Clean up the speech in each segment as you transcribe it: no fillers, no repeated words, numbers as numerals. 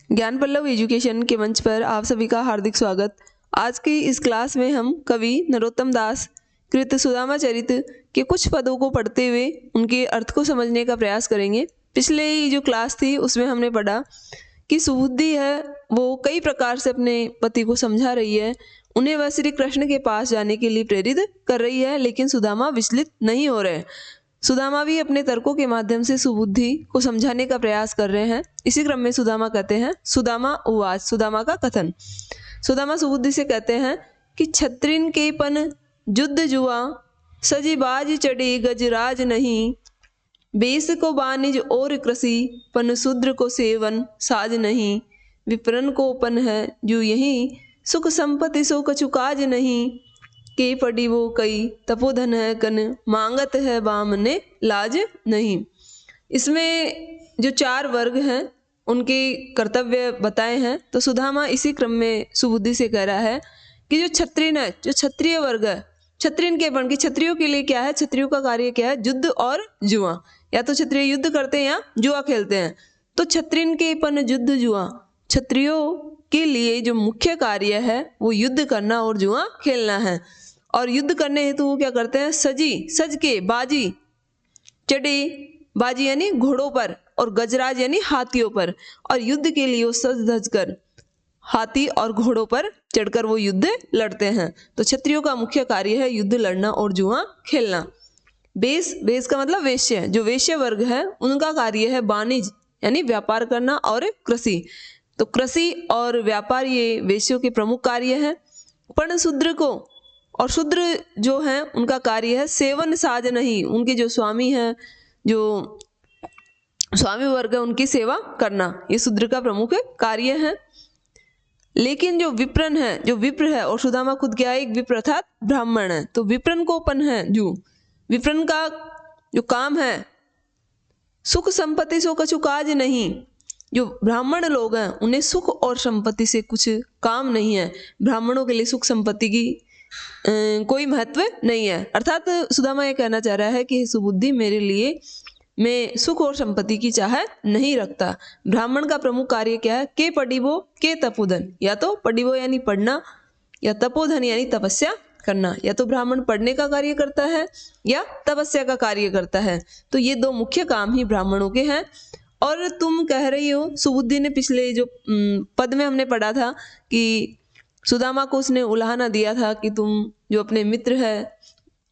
ज्ञान पल्लव एजुकेशन के मंच पर आप सभी का हार्दिक स्वागत। आज की इस क्लास में हम कवि नरोत्तम दास कृत सुदामा चरित के कुछ पदों को पढ़ते हुए उनके अर्थ को समझने का प्रयास करेंगे। पिछले ही जो क्लास थी उसमें हमने पढ़ा कि सुबुद्धि है वो कई प्रकार से अपने पति को समझा रही है, उन्हें वह श्री कृष्ण के पास जाने के लिए प्रेरित कर रही है, लेकिन सुदामा विचलित नहीं हो रहे। सुदामा भी अपने तर्कों के माध्यम से सुबुद्धि को समझाने का प्रयास कर रहे हैं। इसी क्रम में सुदामा कहते हैं, सुदामा उवाच, सुदामा का कथन। सुदामा सुबुद्धि से कहते हैं कि छत्रिन के पन युद्ध जुआ, सजी बाज चढ़े गजराज नहीं, बेस को बानिज और कृषि, पन शूद्र को सेवन साज नहीं, विप्रन को पन है जो यही, सुख संपत्ति सो कछु काज नहीं, के पड़ी वो कई तपोधन है कन, मांगत है बामने लाज नहीं। इसमें जो चार वर्ग हैं उनके कर्तव्य बताए हैं। तो सुदामा इसी क्रम में सुबुद्धि से कह रहा है कि जो क्षत्रिय है, जो क्षत्रिय वर्ग है, क्षत्रियन के पन की क्षत्रियों के लिए क्या है, क्षत्रियों का कार्य क्या है, युद्ध और जुआ। या तो क्षत्रिय युद्ध करते हैं या जुआ खेलते हैं। तो क्षत्रियन के पन युद्ध जुआ, क्षत्रियों के लिए जो मुख्य कार्य है वो युद्ध करना और जुआ खेलना है। और युद्ध करने हेतु वो क्या करते हैं, सज के बाजी चढ़े, बाजी यानी घोड़ों पर, और गजराज यानी हाथियों पर, और युद्ध के लिए वो सज धज कर हाथी और घोड़ों पर चढ़कर वो युद्ध लड़ते हैं। तो क्षत्रियों का मुख्य कार्य है युद्ध लड़ना और जुआ खेलना। बेस का मतलब वेश्य, जो वेश्य वर्ग है उनका कार्य है वाणिज्य यानी व्यापार करना, और कृषि। तो कृषि और व्यापार ये वेश्यों के प्रमुख कार्य है। पण शूद्र को, और शूद्र जो हैं उनका कार्य है सेवन साज नहीं, उनके जो स्वामी हैं, जो स्वामी वर्ग है उनकी सेवा करना, ये शूद्र का प्रमुख कार्य है। लेकिन जो विप्रन है, जो विप्र है, और सुदामा खुद क्या है, एक विप्र अर्थात ब्राह्मण है, तो विप्रन को पन है जो, विप्रन का जो काम है सुख संपत्ति सो कछु काज नहीं, जो ब्राह्मण लोग हैं उन्हें सुख और संपत्ति से कुछ काम नहीं है। ब्राह्मणों के लिए सुख संपत्ति की कोई महत्व नहीं है। अर्थात सुदामा ये कहना चाह रहा है कि सुबुद्धि मेरे लिए, मैं सुख और संपत्ति की चाह नहीं रखता। ब्राह्मण का प्रमुख कार्य क्या है, के पढ़िबो के तपोधन, या तो पढ़िबो यानी पढ़ना, या तपोधन यानी तपस्या करना। या तो ब्राह्मण पढ़ने का कार्य करता है या तपस्या का कार्य करता है। तो ये दो मुख्य काम ही ब्राह्मणों के हैं। और तुम कह रही हो, सुबुद्धि ने पिछले जो पद में हमने पढ़ा था कि सुदामा को उसने उलाहना दिया था कि तुम जो अपने मित्र है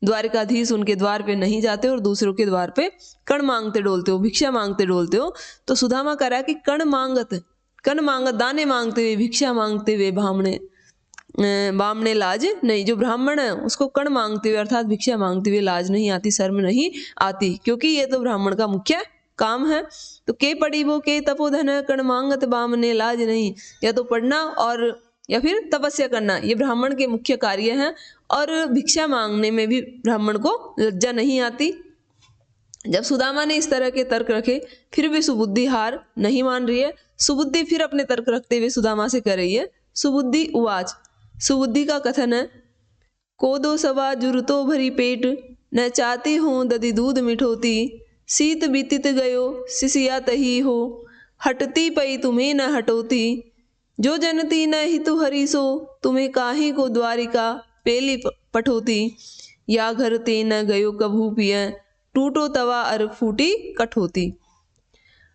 द्वारिकाधीश, उनके द्वार पे नहीं जाते और दूसरों के द्वार पे कण मांगते डोलते हो, भिक्षा मांगते डोलते हो। तो सुदामा कह रहा है कि कण मांगत दाने मांगते हुए, भिक्षा मांगते हुए बामने लाज नहीं। जो ब्राह्मण है उसको कण मांगते हुए अर्थात भिक्षा मांगते हुए लाज नहीं आती, शर्म नहीं आती, क्योंकि ये तो ब्राह्मण का मुख्य काम है। तो के पढ़ी वो के तपोधन है कण मांगत बामने लाज नहीं, या तो पढ़ना और या फिर तपस्या करना, ये ब्राह्मण के मुख्य कार्य हैं। और भिक्षा मांगने में भी ब्राह्मण को लज्जा नहीं आती। जब सुदामा ने इस तरह के तर्क रखे फिर भी सुबुद्धि हार नहीं मान रही है। सुबुद्धि फिर अपने तर्क रखते हुए सुदामा से कह रही है, सुबुद्धि उवाच, सुबुद्धि का कथन है, कोदो सवा जुरतो भरी पेट, न चाहती हूँ दधी दूध मिठोती, शीत बीतित गयो सिसिया तही हो, हटती पई तुम्हें न हटोती, जो जनती न हितु हरि सो, तुम्हें काहे को द्वारिका पेली पठोती, या घर ते न गयो कभू पिय, टूटो तवा अर फूटी कठोती।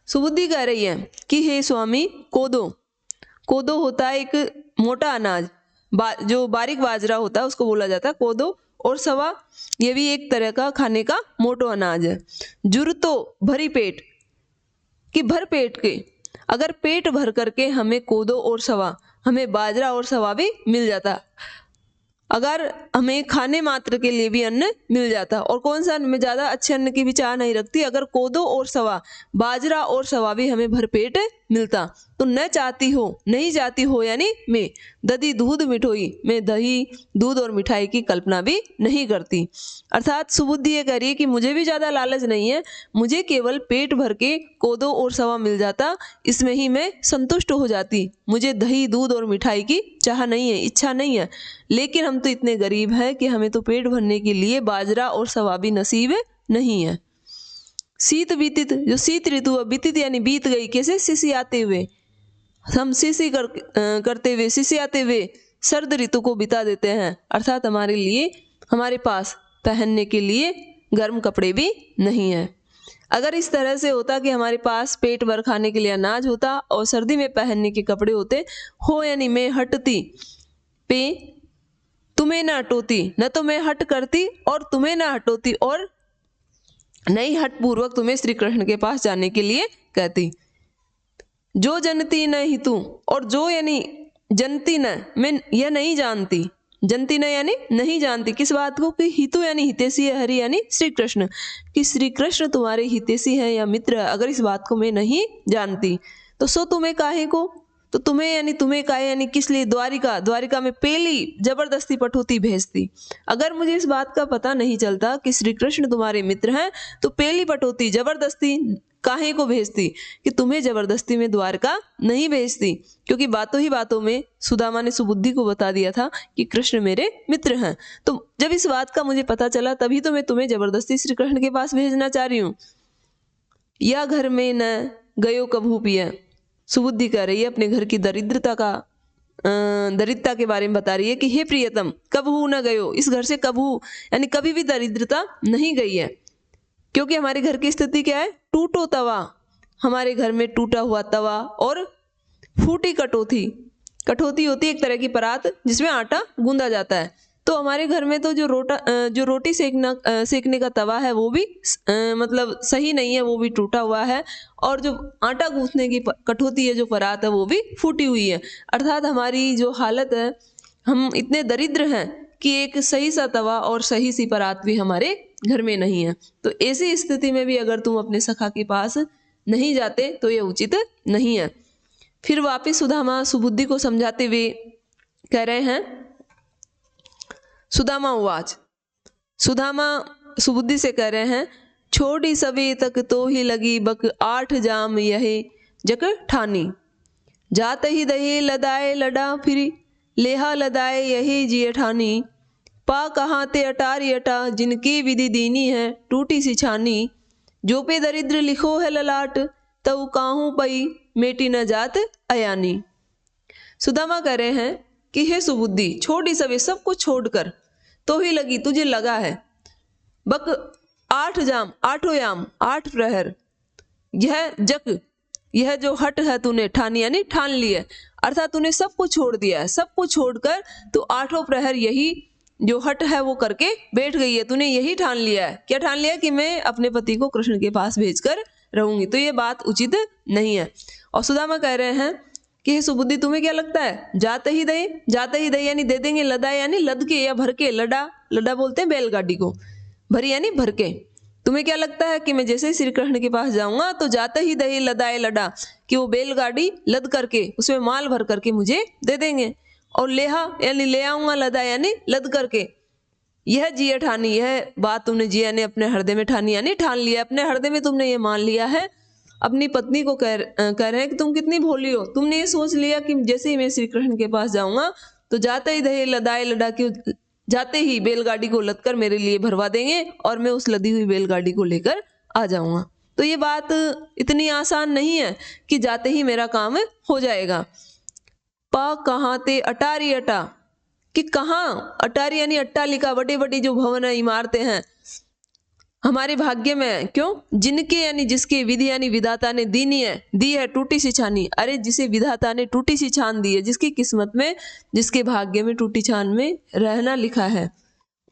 सुबुद्धि कह रही है कि हे स्वामी, कोदो होता है एक मोटा अनाज, जो बारीक बाजरा होता है उसको बोला जाता है कोदो, और सवा ये भी एक तरह का खाने का मोटो अनाज है। जुरतो भरी पेट, कि भर पेट के, अगर पेट भर करके हमें कोदो और सवा, हमें बाजरा और सवा भी मिल जाता, अगर हमें खाने मात्र के लिए भी अन्न मिल जाता, और कौन सा मैं ज़्यादा अच्छे अन्न की भी चाह नहीं रखती, अगर कोदो और सवा, बाजरा और सवा भी हमें भरपेट मिलता, तो न चाहती हो, नहीं चाहती हो यानी मैं, दधी दूध मिठोई, मैं दही दूध और मिठाई की कल्पना भी नहीं करती। अर्थात सुबुद्धि ये कह रही है कि मुझे भी ज़्यादा लालच नहीं है, मुझे केवल पेट भर के कोदो और सवा मिल जाता, इसमें ही मैं संतुष्ट हो जाती, मुझे दही दूध और मिठाई की चाह नहीं है, इच्छा नहीं है। लेकिन हम तो इतने गरीब हैं कि हमें तो पेट भरने के लिए बाजरा और सवा भी नसीब नहीं है। शीत बीतित, जो शीत ऋतु बीतित यानी बीत गई, कैसे, सिसियाते हुए, हम करते हुए सिसियाते हुए सर्द ऋतु को बिता देते हैं, अर्थात हमारे लिए हमारे पास पहनने के लिए गर्म कपड़े भी नहीं है। अगर इस तरह से होता कि हमारे पास पेट भर खाने के लिए अनाज होता और सर्दी में पहनने के कपड़े होते हो, यानी मैं हटती पे तुम्हें न हटोती, न तो मैं हट करती और तुम्हें न हटोती, और नहीं हट पूर्वक तुम्हें श्री कृष्ण के पास जाने के लिए कहती। जो जनती न हितू, और जो यानी जनती न, मैं यह नहीं जानती, जनती न यानी नहीं जानती किस बात को, कि हितु यानी हितैषी है, हरि यानी श्री कृष्ण, कि श्री कृष्ण तुम्हारे हितैषी हैं या मित्र है, अगर इस बात को मैं नहीं जानती तो सो तुम्हें काहे को, तो तुम्हें यानी तुम्हें काहे यानी किस लिए, द्वारिका में पेली जबरदस्ती पठोती भेजती। अगर मुझे इस बात का पता नहीं चलता कि श्री कृष्ण तुम्हारे मित्र हैं तो पेली पठोती जबरदस्ती काहे को भेजती, कि तुम्हें जबरदस्ती में द्वारका नहीं भेजती, क्योंकि बातों ही बातों में सुदामा ने सुबुद्धि को बता दिया था कि कृष्ण मेरे मित्र हैं। तो जब इस बात का मुझे पता चला तभी तो मैं तुम्हें जबरदस्ती श्री कृष्ण के पास भेजना चाह रही हूँ। या घर में न गयो कभू पिया, सुबुद्धि कह रही है अपने घर की दरिद्रता के बारे में बता रही है कि हे प्रियतम कभू न गयो, इस घर से कभू यानी कभी भी दरिद्रता नहीं गई है, क्योंकि हमारे घर की स्थिति क्या है, टूटो तवा, हमारे घर में टूटा हुआ तवा और फूटी कठौती होती है एक तरह की परात जिसमें आटा गूंदा जाता है। तो हमारे घर में तो जो रोटी सेकने का तवा है वो भी मतलब सही नहीं है, वो भी टूटा हुआ है, और जो आटा गूंथने की कठौती है, जो परात है, वो भी फूटी हुई है। अर्थात हमारी जो हालत है, हम इतने दरिद्र हैं कि एक सही सा तवा और सही सी परात भी हमारे घर में नहीं है। तो ऐसी स्थिति में भी अगर तुम अपने सखा के पास नहीं जाते तो यह उचित नहीं है। फिर वापिस सुदामा सुबुद्धि को समझाते हुए कह रहे हैं, सुदामा उवाच, सुदामा सुबुद्धि से कह रहे हैं, छोड़ी सवे तक तो ही लगी बक 8 जाम यहे जक ठानी, जात ही दहे लदाए लडा फिर लेहा लदाए यही जिय ठानी, पा कहाँ ते अटारी अटा जिनकी विधि दीनी है टूटी सी छानी, जो पे दरिद्र लिखो है ललाट तऊ काहू पई मेटी न जात अयानी। सुदामा कह रहे हैं कि हे सुबुद्धि, छोड़ी सवे सब कुछ छोड़कर तो ही लगी तुझे लगा है बक 8 जाम, 8 याम, 8 प्रहर, यह जो हट है तूने ठानी यानी ठान ली है, अर्थात तूने सब कुछ छोड़ दिया है, सब कुछ छोड़कर तू 8 प्रहर यही जो हट है वो करके बैठ गई है। तूने यही ठान लिया है, क्या ठान लिया, कि मैं अपने पति को कृष्ण के पास भेजकर रहूंगी। तो ये बात उचित नहीं है। और सुदामा कह रहे हैं कि हे सुबुद्धि, तुम्हें क्या लगता है, जाते ही दे यानी दे देंगे, लदाए यानी लद के या भर के, लडा बोलते हैं बैलगाड़ी को, भरी यानी भर के। तुम्हें क्या लगता है कि मैं जैसे ही श्री कृष्ण के पास जाऊंगा तो जाते ही दही लदाए लडा, कि वो बैलगाड़ी लद करके उसमें माल भर करके मुझे दे देंगे, और लेहा यानी ले आऊंगा, लदा यानी लद करके। यह जिया ठानी, यह बात तुमने जिया ने अपने हृदय में ठानी यानी ठान लिया, अपने हृदय में तुमने ये मान लिया है। अपनी पत्नी को कह रहे हैं कि तुम कितनी भोली हो, तुमने ये सोच लिया कि जैसे ही मैं श्री कृष्ण के पास जाऊंगा तो जाते ही दही लदाए लडा के, जाते ही बैलगाड़ी को लद कर मेरे लिए भरवा देंगे और मैं उस लदी हुई बैलगाड़ी को लेकर आ जाऊंगा। तो ये बात इतनी आसान नहीं है कि जाते ही मेरा काम हो जाएगा। पा कहाँ ते अटारी अटा, कि कहाँ, अटारी यानी अट्टालिका, बड़ी बड़ी जो भवन है, इमारतें हैं, हमारे भाग्य में है। क्यों, जिनके यानी जिसके विधि यानी विधाता ने दी है टूटी सी छानी। अरे जिसे विधाता ने टूटी सी छान दी है, जिसकी किस्मत में, जिसके भाग्य में टूटी छान में रहना लिखा है,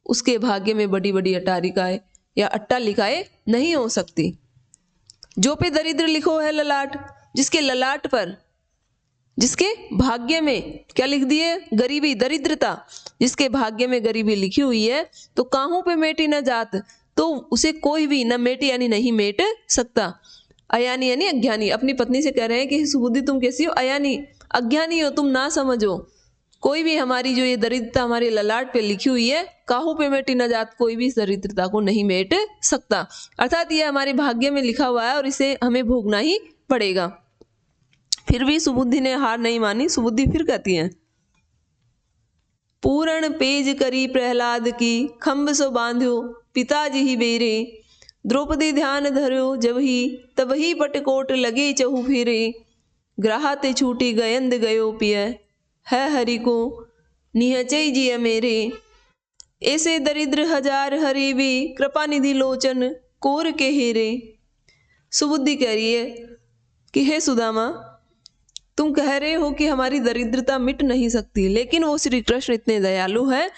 उसके भाग्य में बड़ी बड़ी अटारिकाएं या अट्टालिकाएं नहीं हो सकती। जो पे दरिद्र लिखो है ललाट, जिसके ललाट पर, जिसके भाग्य में क्या लिख दिए, गरीबी, दरिद्रता, जिसके भाग्य में गरीबी लिखी हुई है, तो काहू पे मेटी न जात, तो उसे कोई भी न मेटे यानी नहीं मेट सकता। अयानी यानी अज्ञानी, अपनी पत्नी से कह रहे हैं कि सुबुद्धि तुम कैसी हो, अयानी, अज्ञानी हो तुम, ना समझो, कोई भी हमारी जो ये दरिद्रता हमारे ललाट पे लिखी हुई है, काहू पे मेटी न जात, कोई भी इस दरिद्रता को नहीं मेट सकता। अर्थात ये हमारे भाग्य में लिखा हुआ है और इसे हमें भोगना ही पड़ेगा। फिर भी सुबुद्धि ने हार नहीं मानी। सुबुद्धि फिर कहती है, पूर्ण पेज करी प्रहलाद की, खम्भ सो बांध्यो पिताजी ही बेरे, द्रौपदी ध्यान धर्यो जब ही, तब ही पटकोट लगे चहु फेरे, ग्राहते छूटी गयंद गयो पिय, है हरि को निहचई जिय मेरे। ऐसे दरिद्र हजार हरि भी, कृपा निधि लोचन कोर के हेरे। सुबुद्धि कह रही है कि हे सुदामा, तुम कह रहे हो कि हमारी दरिद्रता मिट नहीं सकती, लेकिन वो श्री कृष्ण इतने दयालु है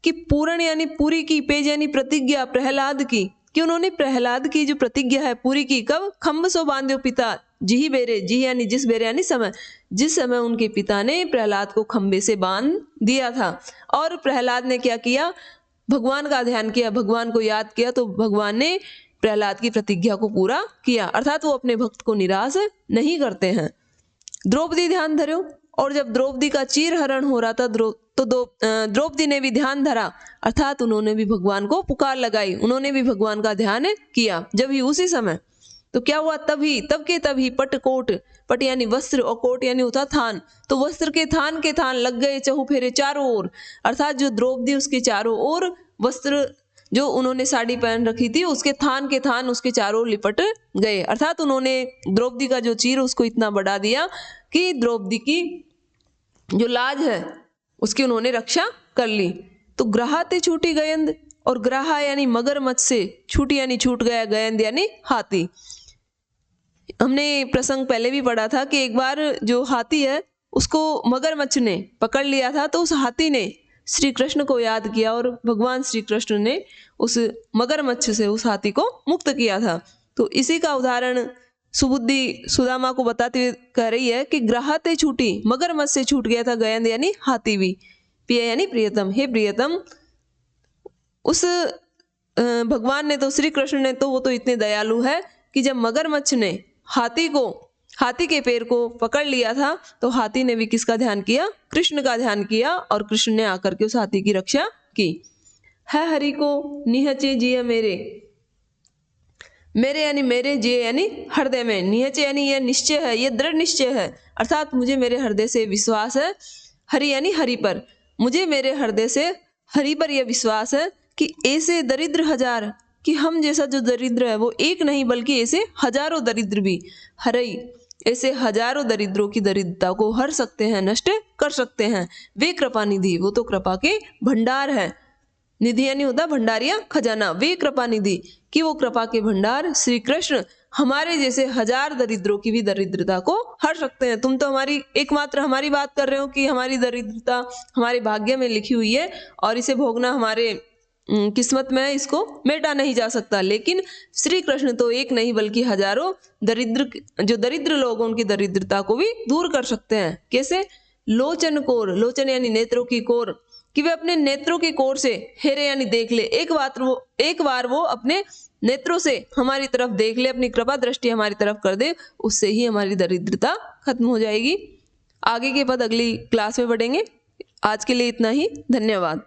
कि पूर्ण यानी पूरी की, पेज यानी प्रतिज्ञा प्रहलाद की, कि उन्होंने प्रहलाद की जो प्रतिज्ञा है पूरी की। कब? खम्भ सो बांध्यो पिता जी बेरे, जी यानी जिस बेरे यानी समय, जिस समय उनके पिता ने प्रहलाद को खंबे से बांध दिया था। और प्रहलाद ने क्या किया? भगवान का ध्यान किया, भगवान को याद किया, तो भगवान ने प्रहलाद की प्रतिज्ञा को पूरा किया। अर्थात वो अपने भक्त को निराश नहीं करते हैं। द्रौपदी ध्यान धरो, और जब द्रौपदी का चीर हरण हो रहा था तो द्रौपदी ने भी ध्यान धरा, अर्थात उन्होंने भी भगवान को पुकार लगाई, उन्होंने भी भगवान का ध्यान किया। जब ही उसी समय तो क्या हुआ? तभी पट कोट, पट यानी वस्त्र और कोट यानी होता थान, तो वस्त्र के थान लग गए चहुफेरे चारों ओर। अर्थात जो द्रौपदी उसके चारों ओर वस्त्र, जो उन्होंने साड़ी पहन रखी थी, उसके थान उसके चारों ओर लिपट गए। अर्थात उन्होंने द्रौपदी का जो चीर उसको इतना बढ़ा दिया कि द्रौपदी की जो लाज है उसकी उन्होंने रक्षा कर ली। तो ग्राहते छूटी गयंद, और ग्राहा यानी मगरमच्छ से, छूटी यानी छूट गया, गयंद यानी हाथी। हमने प्रसंग पहले भी पढ़ा था कि एक बार जो हाथी है उसको मगरमच्छ ने पकड़ लिया था, तो उस हाथी ने श्री कृष्ण को याद किया और भगवान श्री कृष्ण ने उस मगरमच्छ से उस हाथी को मुक्त किया था। तो इसी का उदाहरण सुबुद्धि सुदामा को बताते हुए कह रही है कि ग्राहते छूटी, मगरमच्छ से छूट गया था गयंद यानी हाथी भी, पिया यानी प्रियतम, हे प्रियतम। उस भगवान ने तो, श्री कृष्ण ने तो, वो तो इतने दयालु है कि जब मगरमच्छ ने हाथी के पैर को पकड़ लिया था, तो हाथी ने भी किसका ध्यान किया? कृष्ण का ध्यान किया, और कृष्ण ने आकर के उस हाथी की रक्षा की। है हरि को निहचे जिय मेरे, मेरे यानी मेरे, जिय यानी हृदय में, निहचे यानी यह निश्चय है, यह दृढ़ निश्चय है, अर्थात मुझे मेरे हृदय से विश्वास है। हरि यानी हरि पर, मुझे मेरे हृदय से हरि पर यह विश्वास है कि ऐसे दरिद्र हजार, कि हम जैसा जो दरिद्र है वो एक नहीं बल्कि ऐसे हजारों दरिद्र भी, हरई ऐसे हजारों दरिद्रों की दरिद्रता को हर सकते हैं, नष्ट कर सकते हैं। वे कृपा निधि, वो तो कृपा के भंडार है। निधि यानी होता भंडार या खजाना। वे कृपा निधि, कि वो कृपा के भंडार श्री कृष्ण हमारे जैसे हजार दरिद्रों की भी दरिद्रता को हर सकते हैं। तुम तो हमारी एकमात्र हमारी बात कर रहे हो कि हमारी दरिद्रता हमारे भाग्य में लिखी हुई है और इसे भोगना हमारे किस्मत में है, इसको मेटा नहीं जा सकता। लेकिन श्री कृष्ण तो एक नहीं बल्कि हजारों जो दरिद्र लोग उनकी दरिद्रता को भी दूर कर सकते हैं। कैसे? लोचन कोर, लोचन यानी नेत्रों की कोर, कि वे अपने नेत्रों की कोर से हेरे यानी देख ले, एक बार वो अपने नेत्रों से हमारी तरफ देख ले, अपनी कृपा दृष्टि हमारी तरफ कर दे, उससे ही हमारी दरिद्रता खत्म हो जाएगी। आगे के पद अगली क्लास में पढ़ेंगे। आज के लिए इतना ही, धन्यवाद।